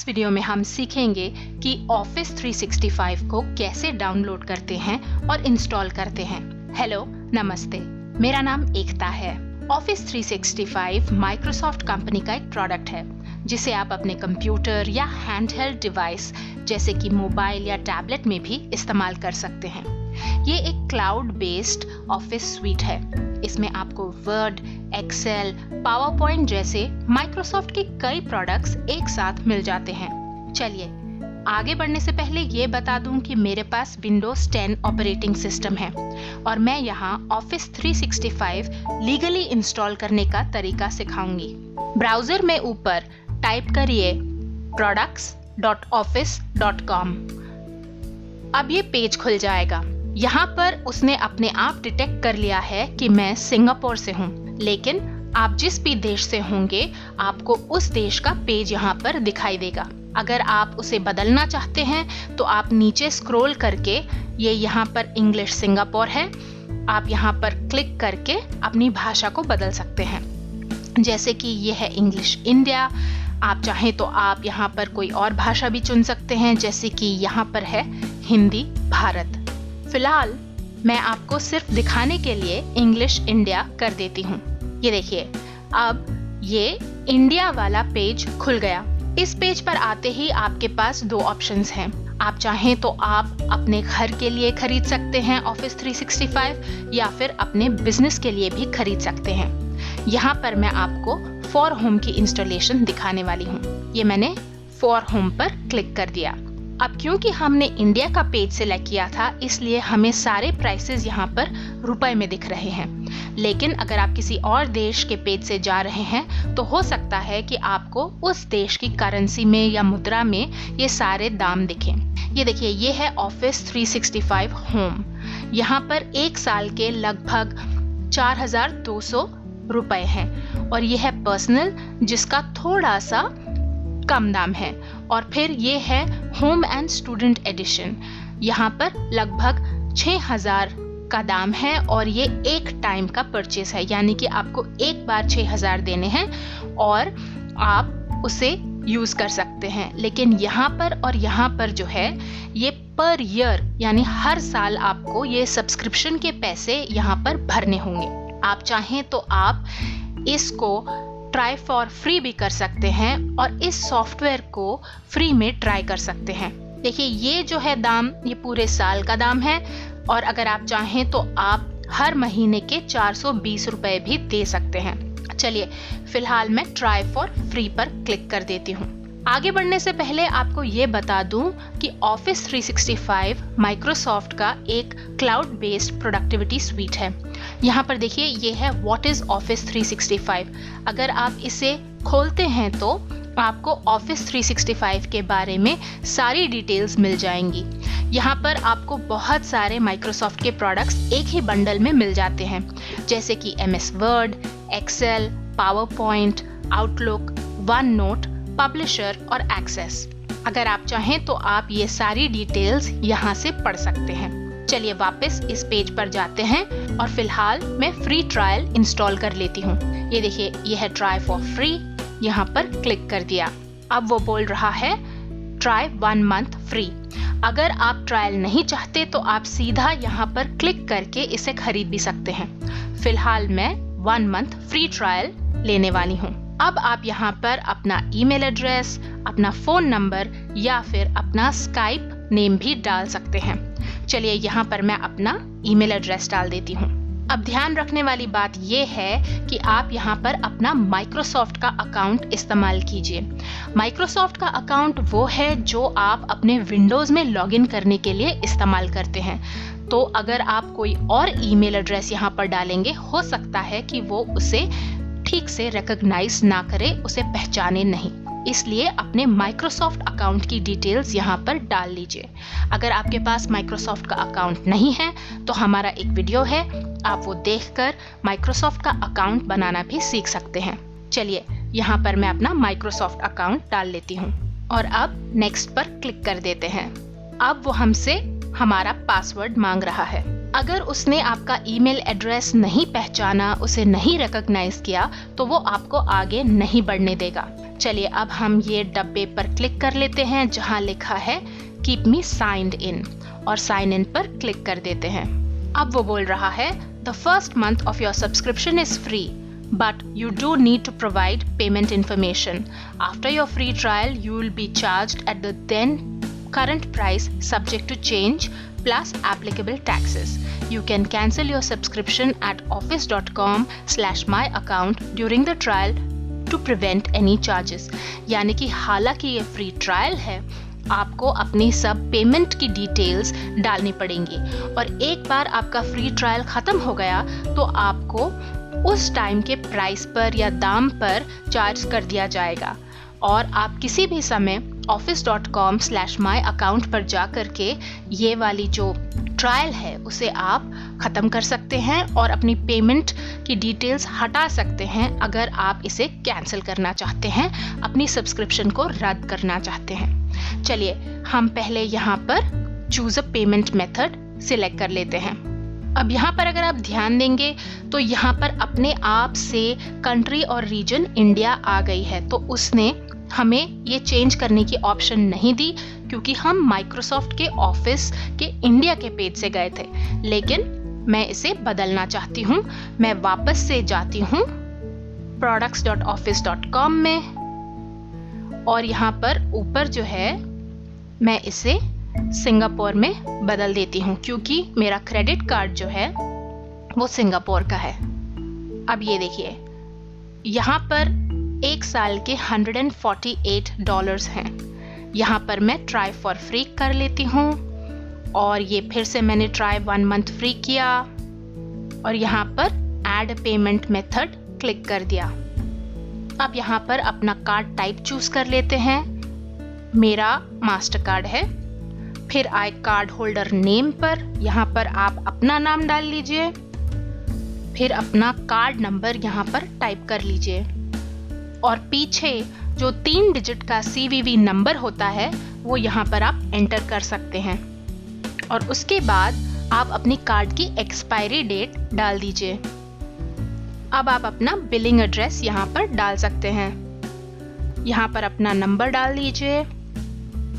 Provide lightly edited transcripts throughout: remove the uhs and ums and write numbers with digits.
इस वीडियो में हम सीखेंगे कि ऑफिस 365 को कैसे डाउनलोड करते हैं और इंस्टॉल करते हैं। हेलो, नमस्ते, मेरा नाम एकता है। ऑफिस 365 माइक्रोसॉफ्ट कंपनी का एक प्रोडक्ट है जिसे आप अपने कंप्यूटर या हैंडहेल्ड डिवाइस जैसे कि मोबाइल या टैबलेट में भी इस्तेमाल कर सकते हैं। ये एक क्लाउड बेस्ड ऑफिस स्वीट है। इसमें आपको वर्ड, एक्सेल, पावर पॉइंट जैसे माइक्रोसॉफ्ट के कई प्रोडक्ट्स एक साथ मिल जाते हैं। चलिए आगे बढ़ने से पहले ये बता दूं कि मेरे पास विंडोज 10 ऑपरेटिंग सिस्टम है और मैं यहाँ ऑफिस 365 लीगली इंस्टॉल करने का तरीका सिखाऊंगी। ब्राउजर में ऊपर टाइप करिए products.office.com। अब ये पेज खुल जाएगा। यहाँ पर उसने अपने आप डिटेक्ट कर लिया है कि मैं सिंगापुर से हूँ, लेकिन आप जिस भी देश से होंगे आपको उस देश का पेज यहाँ पर दिखाई देगा। अगर आप उसे बदलना चाहते हैं तो आप नीचे स्क्रॉल करके ये यहाँ पर इंग्लिश सिंगापुर है, आप यहाँ पर क्लिक करके अपनी भाषा को बदल सकते हैं। जैसे कि ये है इंग्लिश इंडिया। आप चाहें तो आप यहाँ पर कोई और भाषा भी चुन सकते हैं, जैसे कि यहाँ पर है हिंदी भारत। फिलहाल मैं आपको सिर्फ दिखाने के लिए इंग्लिश इंडिया कर देती हूँ। ये देखिए, अब ये इंडिया वाला पेज खुल गया। इस पेज पर आते ही आपके पास दो ऑप्शंस हैं। आप चाहें तो आप अपने घर के लिए खरीद सकते हैं ऑफिस 365 या फिर अपने बिजनेस के लिए भी खरीद सकते हैं। यहाँ पर मैं आपको फॉर होम की इंस्टॉलेशन दिखाने वाली हूँ। ये मैंने फॉर होम पर क्लिक कर दिया। अब क्योंकि हमने इंडिया का पेज सिलेक्ट किया था, इसलिए हमें सारे प्राइसेस यहाँ पर रुपए में दिख रहे हैं। लेकिन अगर आप किसी और देश के पेज से जा रहे हैं तो हो सकता है कि आपको उस देश की करेंसी में या मुद्रा में ये सारे दाम दिखें। ये देखिए, ये है ऑफिस 365 होम। यहाँ पर एक साल के लगभग 4200 रुपए हैं और ये है पर्सनल, जिसका थोड़ा सा कम दाम है। और फिर ये है होम एंड स्टूडेंट एडिशन। यहाँ पर लगभग 6000 का दाम है और ये एक टाइम का परचेस है, यानी कि आपको एक बार 6000 देने हैं और आप उसे यूज कर सकते हैं। लेकिन यहाँ पर और यहाँ पर जो है ये पर ईयर, यानी हर साल आपको ये सब्सक्रिप्शन के पैसे यहाँ पर भरने होंगे। आप चाहें तो आप इसको ट्राई फॉर फ्री भी कर सकते हैं और इस सॉफ्टवेयर को फ्री में ट्राई कर सकते हैं। देखिए, ये जो है दाम, ये पूरे साल का दाम है और अगर आप चाहें तो आप हर महीने के 420 रुपए भी दे सकते हैं। चलिए फिलहाल मैं ट्राई फॉर फ्री पर क्लिक कर देती हूँ। आगे बढ़ने से पहले आपको ये बता दूं कि ऑफिस 365 माइक्रोसॉफ्ट का एक क्लाउड बेस्ड प्रोडक्टिविटी स्वीट है। यहाँ पर देखिए, ये है व्हाट इज ऑफिस 365। अगर आप इसे खोलते हैं तो आपको ऑफिस 365 के बारे में सारी डिटेल्स मिल जाएंगी। यहाँ पर आपको बहुत सारे माइक्रोसॉफ्ट के प्रोडक्ट्स एक ही बंडल में मिल जाते हैं, जैसे कि MS Word, Excel, PowerPoint, Outlook, OneNote, Publisher और एक्सेस। अगर आप चाहें तो आप ये सारी डिटेल्स यहाँ से पढ़ सकते हैं। चलिए वापस इस पेज पर जाते हैं और फिलहाल मैं फ्री ट्रायल इंस्टॉल कर लेती हूँ। ये देखिए, ये है ट्राई फॉर फ्री। यहाँ पर क्लिक कर दिया। अब वो बोल रहा है ट्राई 1 मंथ फ्री। अगर आप ट्रायल नहीं चाहते तो आप सीधा यहाँ पर क्लिक करके इसे खरीद भी सकते हैं। फिलहाल मैं 1 मंथ फ्री ट्रायल लेने वाली हूँ। अब आप यहाँ पर अपना ईमेल एड्रेस, अपना फोन नंबर या फिर अपना स्काइप नेम भी डाल सकते हैं। चलिए यहाँ पर मैं अपना ईमेल एड्रेस डाल देती हूँ। अब ध्यान रखने वाली बात यह है कि आप यहाँ पर अपना माइक्रोसॉफ्ट का अकाउंट इस्तेमाल कीजिए। माइक्रोसॉफ्ट का अकाउंट वो है जो आप अपने विंडोज में लॉगिन करने के लिए इस्तेमाल करते हैं। तो अगर आप कोई और ईमेल एड्रेस यहाँ पर डालेंगे, हो सकता है कि वो उसे ठीक से रिकॉग्नाइज ना करे, उसे पहचाने नहीं। इसलिए अपने माइक्रोसॉफ्ट अकाउंट की डिटेल्स यहाँ पर डाल लीजिए। अगर आपके पास माइक्रोसॉफ्ट का अकाउंट नहीं है तो हमारा एक वीडियो है, आप वो देखकर माइक्रोसॉफ्ट का अकाउंट बनाना भी सीख सकते हैं। चलिए यहाँ पर मैं अपना माइक्रोसॉफ्ट अकाउंट डाल लेती हूँ और अब नेक्स्ट पर क्लिक कर देते हैं। अब वो हमसे हमारा पासवर्ड मांग रहा है। अगर उसने आपका ईमेल एड्रेस नहीं पहचाना, उसे नहीं रिकॉग्नाइज किया, तो वो आपको आगे नहीं बढ़ने देगा। चलिए अब हम ये डब्बे पर क्लिक कर लेते हैं जहां लिखा है कीप मी साइन्ड इन, और साइन इन पर क्लिक कर देते हैं। अब वो बोल रहा है the first month of your subscription is free but you do need to provide payment information. After your free trial, you will be charged at the then current price subject to change plus applicable taxes. You can cancel your subscription at office.com/myaccount during the trial to prevent any charges. यानी कि हालांकि ये free trial है, आपको अपनी सब payment की details डालनी पड़ेंगी, और एक बार आपका फ्री ट्रायल ख़त्म हो गया तो आपको उस टाइम के प्राइस पर या दाम पर चार्ज कर दिया जाएगा, और आप किसी भी समय office.com/myaccount पर जा कर के ये वाली जो ट्रायल है उसे आप ख़त्म कर सकते हैं और अपनी पेमेंट की डिटेल्स हटा सकते हैं अगर आप इसे कैंसिल करना चाहते हैं, अपनी सब्सक्रिप्शन को रद्द करना चाहते हैं। चलिए हम पहले यहाँ पर चूज़ अ पेमेंट मेथड सिलेक्ट कर लेते हैं। अब यहाँ पर अगर आप ध्यान देंगे तो यहाँ पर अपने आप से कंट्री और रीजन इंडिया आ गई है, तो उसने हमें ये चेंज करने की ऑप्शन नहीं दी क्योंकि हम माइक्रोसॉफ्ट के ऑफिस के इंडिया के पेज से गए थे। लेकिन मैं इसे बदलना चाहती हूँ, मैं वापस से जाती हूँ products.office.com में, और यहाँ पर ऊपर जो है मैं इसे सिंगापुर में बदल देती हूँ क्योंकि मेरा क्रेडिट कार्ड जो है वो सिंगापुर का है। अब ये देखिए यहाँ पर एक साल के $148 हैं। यहाँ पर मैं ट्राई फॉर फ्री कर लेती हूँ, और ये फिर से मैंने ट्राई 1 मंथ फ्री किया और यहाँ पर ऐड पेमेंट मेथड क्लिक कर दिया। अब यहाँ पर अपना कार्ड टाइप चूज कर लेते हैं, मेरा मास्टर कार्ड है। फिर आए कार्ड होल्डर नेम पर, यहाँ पर आप अपना नाम डाल लीजिए, फिर अपना कार्ड नंबर यहाँ पर टाइप कर लीजिए, और पीछे जो 3 डिजिट का CVV नंबर होता है वो यहाँ पर आप एंटर कर सकते हैं, और उसके बाद आप अपनी कार्ड की एक्सपायरी डेट डाल दीजिए। अब आप अपना बिलिंग एड्रेस यहाँ पर डाल सकते हैं, यहाँ पर अपना नंबर डाल दीजिए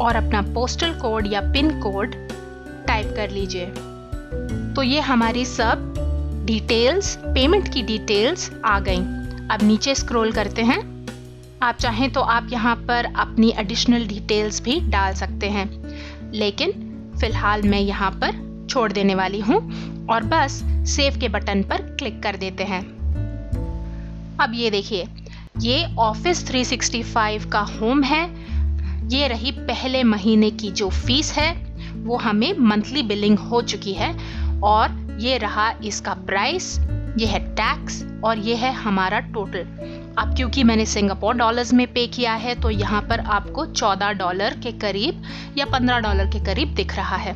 और अपना पोस्टल कोड या पिन कोड टाइप कर लीजिए। तो ये हमारी सब डिटेल्स, पेमेंट की डिटेल्स आ गई। अब नीचे स्क्रॉल करते हैं, आप चाहें तो आप यहाँ पर अपनी एडिशनल डिटेल्स भी डाल सकते हैं, लेकिन फिलहाल मैं यहाँ पर छोड़ देने वाली हूँ और बस सेव के बटन पर क्लिक कर देते हैं। अब ये देखिए, ये ऑफिस 365 का होम है। ये रही पहले महीने की जो फीस है वो हमें मंथली बिलिंग हो चुकी है, और ये रहा इसका प्राइस, ये है टैक्स, और ये है हमारा टोटल। अब क्योंकि मैंने सिंगापुर डॉलर्स में पे किया है तो यहाँ पर आपको $14 के करीब या $15 के करीब दिख रहा है।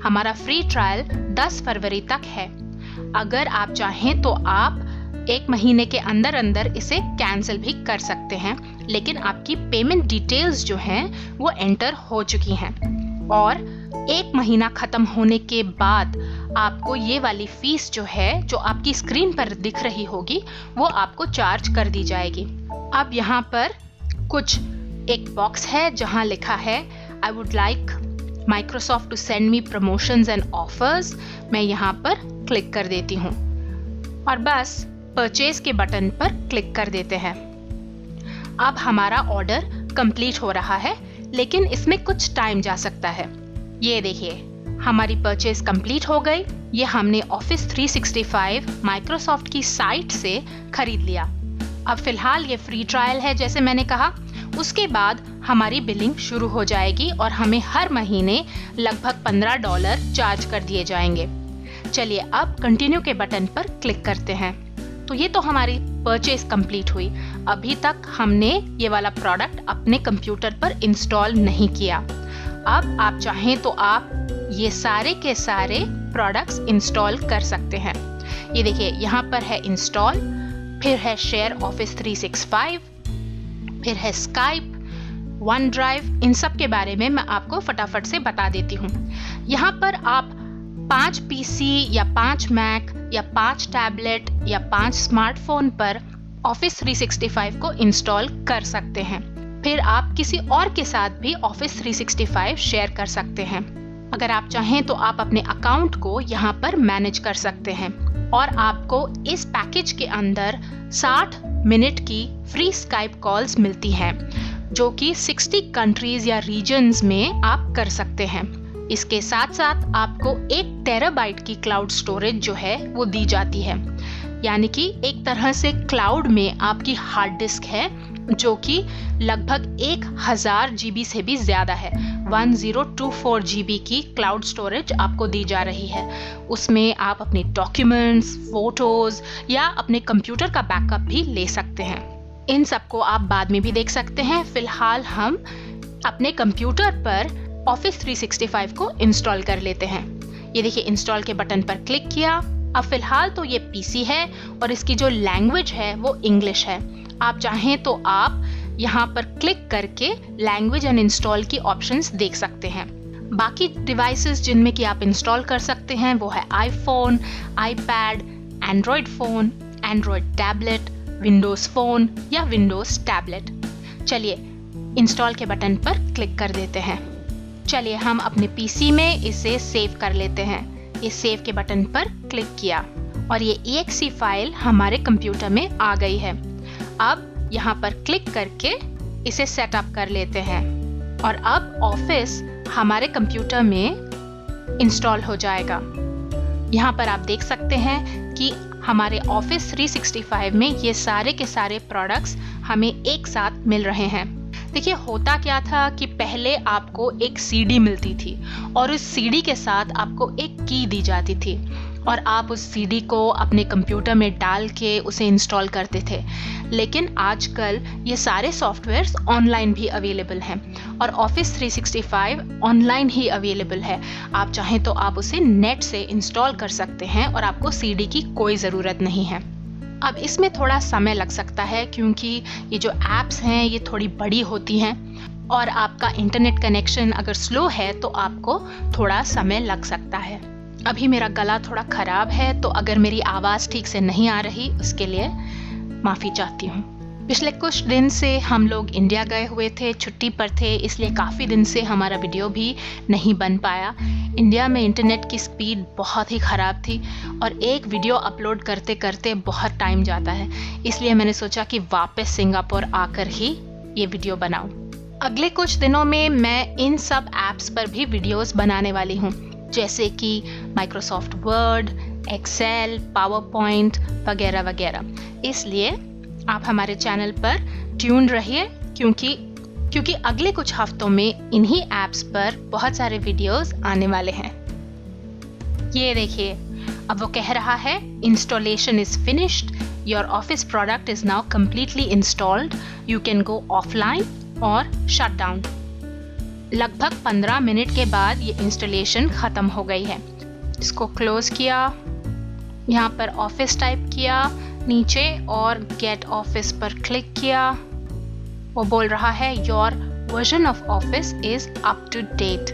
हमारा फ्री ट्रायल 10 फरवरी तक है। अगर आप चाहें तो आप 1 महीने के अंदर अंदर इसे कैंसिल भी कर सकते हैं, लेकिन आपकी पेमेंट डिटेल्स जो हैं वो एंटर हो चुकी हैं, और 1 महीना खत्म होने के बाद आपको ये वाली फीस जो है, जो आपकी स्क्रीन पर दिख रही होगी, वो आपको चार्ज कर दी जाएगी। अब यहाँ पर कुछ एक बॉक्स है जहाँ लिखा है I would like Microsoft to send me promotions and offers. मैं यहाँ पर क्लिक कर देती हूँ और बस परचेज के बटन पर क्लिक कर देते हैं। अब हमारा ऑर्डर कंप्लीट हो रहा है, लेकिन इसमें कुछ टाइम जा सकता है। ये देखिए, हमारी परचेज कंप्लीट हो गई। ये हमने ऑफिस 365 माइक्रोसॉफ्ट की साइट से खरीद लिया। अब फिलहाल ये फ्री ट्रायल है जैसे मैंने कहा, उसके बाद हमारी बिलिंग शुरू हो जाएगी और हमें हर महीने लगभग $15 चार्ज कर दिए जाएंगे। चलिए अब कंटिन्यू के बटन पर क्लिक करते हैं। तो ये तो हमारी परचेज कंप्लीट हुई। अभी तक हमने ये वाला प्रोडक्ट अपने कंप्यूटर पर इंस्टॉल नहीं किया। अब आप चाहें तो आप ये सारे के सारे प्रोडक्ट्स इंस्टॉल कर सकते हैं। ये देखिए, यहाँ पर है इंस्टॉल, फिर है शेयर ऑफिस 365, फिर है स्काइप, वन ड्राइव। इन सब के बारे में मैं आपको फटाफट से बता देती हूँ। यहाँ पर आप 5 PC या 5 मैक या 5 टैबलेट या 5 स्मार्टफोन पर ऑफिस 365 को इंस्टॉल कर सकते हैं। फिर आप किसी और के साथ भी ऑफिस 365 शेयर कर सकते हैं। अगर आप चाहें तो आप अपने अकाउंट को यहाँ पर मैनेज कर सकते हैं और आपको इस पैकेज के अंदर 60 मिनट की फ्री स्काइप कॉल्स मिलती हैं, जो कि 60 कंट्रीज या रीजन्स में आप कर सकते हैं। इसके साथ साथ आपको 1 टेराबाइट की क्लाउड स्टोरेज जो है वो दी जाती है, यानी कि एक तरह से क्लाउड में आपकी हार्ड डिस्क है, जो कि लगभग 1000 GB से भी ज़्यादा है। 1024 GB की क्लाउड स्टोरेज आपको दी जा रही है। उसमें आप अपने डॉक्यूमेंट्स, फोटोज़ या अपने कंप्यूटर का बैकअप भी ले सकते हैं। इन सबको आप बाद में भी देख सकते हैं। फिलहाल हम अपने कंप्यूटर पर ऑफिस 365 को इंस्टॉल कर लेते हैं। ये देखिए, इंस्टॉल के बटन पर क्लिक किया। अब फिलहाल तो ये पीसी है और इसकी जो लैंग्वेज है वो इंग्लिश है। आप चाहें तो आप यहाँ पर क्लिक करके लैंग्वेज एंड इंस्टॉल की ऑप्शंस देख सकते हैं। बाकी डिवाइसेस जिनमें कि आप इंस्टॉल कर सकते हैं वो है iPhone, iPad, Android phone, Android tablet, Windows phone या विंडोज़ टैबलेट। चलिए इंस्टॉल के बटन पर क्लिक कर देते हैं। चलिए हम अपने पीसी में इसे सेव कर लेते हैं। ये सेव के बटन पर क्लिक किया और ये exe फाइल हमारे कंप्यूटर में आ गई है। अब यहाँ पर क्लिक करके इसे सेटअप कर लेते हैं और अब ऑफिस हमारे कंप्यूटर में इंस्टॉल हो जाएगा। यहाँ पर आप देख सकते हैं कि हमारे ऑफिस 365 में ये सारे के सारे प्रोडक्ट्स हमें एक साथ मिल रहे हैं। देखिए, होता क्या था कि पहले आपको एक सीडी मिलती थी और उस सीडी के साथ आपको एक की दी जाती थी और आप उस सीडी को अपने कंप्यूटर में डाल के उसे इंस्टॉल करते थे। लेकिन आजकल ये सारे सॉफ्टवेयर्स ऑनलाइन भी अवेलेबल हैं और ऑफिस 365 ऑनलाइन ही अवेलेबल है। आप चाहें तो आप उसे नेट से इंस्टॉल कर सकते हैं और आपको सीडी की कोई ज़रूरत नहीं है। अब इसमें थोड़ा समय लग सकता है क्योंकि ये जो ऐप्स हैं ये थोड़ी बड़ी होती हैं और आपका इंटरनेट कनेक्शन अगर स्लो है तो आपको थोड़ा समय लग सकता है। अभी मेरा गला थोड़ा ख़राब है, तो अगर मेरी आवाज़ ठीक से नहीं आ रही उसके लिए माफ़ी चाहती हूँ। पिछले कुछ दिन से हम लोग इंडिया गए हुए थे, छुट्टी पर थे, इसलिए काफ़ी दिन से हमारा वीडियो भी नहीं बन पाया। इंडिया में इंटरनेट की स्पीड बहुत ही ख़राब थी और एक वीडियो अपलोड करते करते बहुत टाइम जाता है, इसलिए मैंने सोचा कि वापस सिंगापुर आकर ही ये वीडियो बनाऊं। अगले कुछ दिनों में मैं इन सब ऐप्स पर भी वीडियोस बनाने वाली हूँ, जैसे कि Microsoft Word, Excel, PowerPoint वगैरह वगैरह। इसलिए आप हमारे चैनल पर ट्यून रहिए क्योंकि अगले कुछ हफ्तों में इन्हीं ऐप्स पर बहुत सारे वीडियोस आने वाले हैं। ये देखिए, अब वो कह रहा है installation is finished, your office product is now completely installed, you can go offline और शट डाउन। लगभग 15 मिनट के बाद ये इंस्टॉलेशन ख़त्म हो गई है। इसको क्लोज किया, यहाँ पर ऑफिस टाइप किया नीचे और गेट ऑफिस पर क्लिक किया। वो बोल रहा है your version of Office is up to date.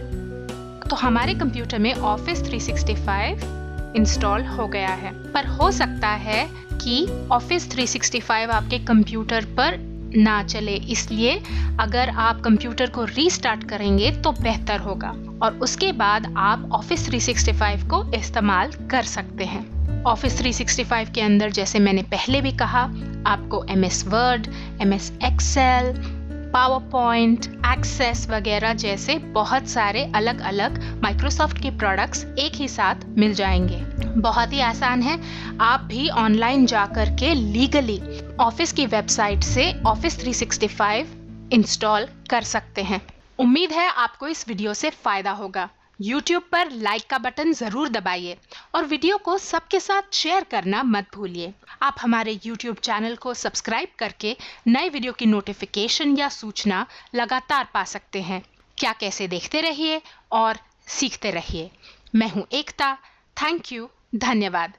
तो हमारे कंप्यूटर में ऑफिस 365 इंस्टॉल हो गया है, पर हो सकता है कि ऑफिस 365 आपके कंप्यूटर पर ना चले, इसलिए अगर आप कंप्यूटर को रीस्टार्ट करेंगे तो बेहतर होगा और उसके बाद आप ऑफिस 365 को इस्तेमाल कर सकते हैं। ऑफिस 365 के अंदर, जैसे मैंने पहले भी कहा, आपको MS Word, MS Excel, PowerPoint, Access वगैरह जैसे बहुत सारे अलग अलग माइक्रोसॉफ्ट के प्रोडक्ट्स एक ही साथ मिल जाएंगे। बहुत ही आसान है, आप भी ऑनलाइन जाकर के लीगली ऑफिस की वेबसाइट से ऑफिस 365 इंस्टॉल कर सकते हैं। उम्मीद है आपको इस वीडियो से फ़ायदा होगा। YouTube पर लाइक का बटन ज़रूर दबाइए और वीडियो को सबके साथ शेयर करना मत भूलिए। आप हमारे YouTube चैनल को सब्सक्राइब करके नए वीडियो की नोटिफिकेशन या सूचना लगातार पा सकते हैं। क्या कैसे देखते रहिए और सीखते रहिए। मैं हूँ एकता। Thank you. धन्यवाद।